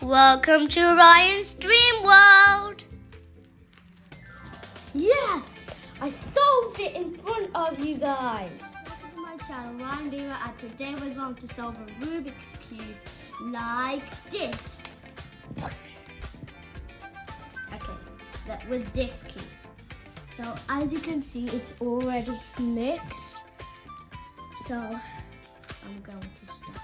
Welcome to Ryan's Dream World! Yes! I solved it in front of you guys! Welcome to my channel, Ryan Dreamer, and today we're going to solve a Rubik's Cube like this. Okay, with this cube. So as you can see, it's already mixed. So I'm going to start.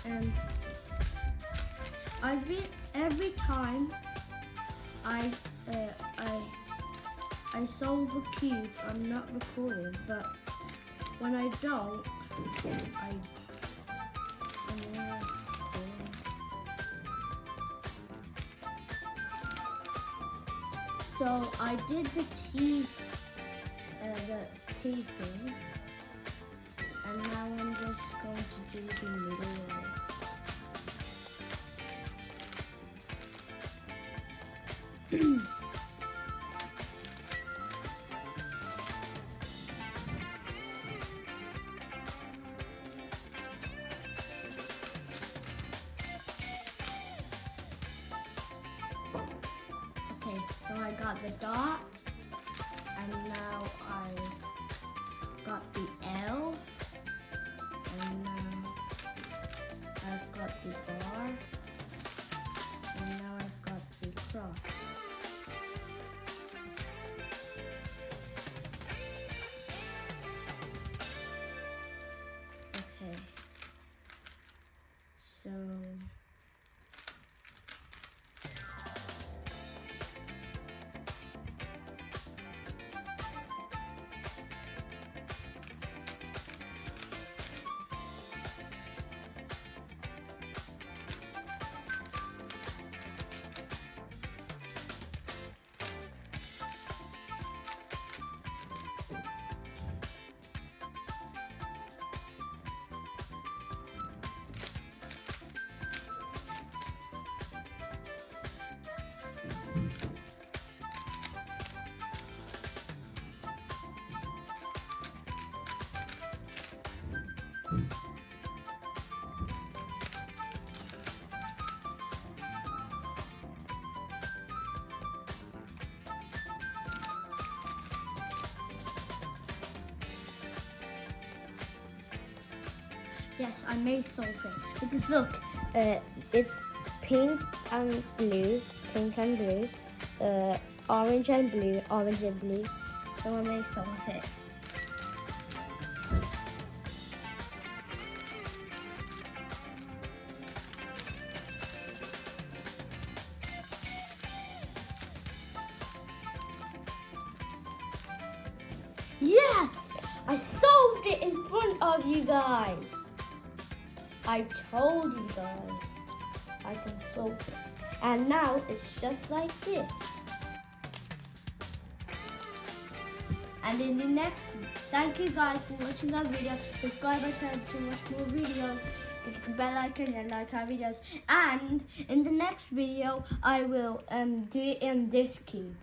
And every time I solve a cube, I'm not recording, but when I don't, so I did the T thing, and now I'm just going to do the middle ones. Okay, so I got the dot, and now I got the L, and now I've got the bar, and now I've got the cross. Okay, so yes, I may solve it because look, it's pink and blue, orange and blue, orange and blue. So I may solve it. Yes! I solved it in front of you guys! I told you guys I can solve it. And now it's just like this. And in the next, thank you guys for watching our video. Subscribe our channel to watch more videos. Click the bell icon and like our videos. And in the next video, I will do it in this cube.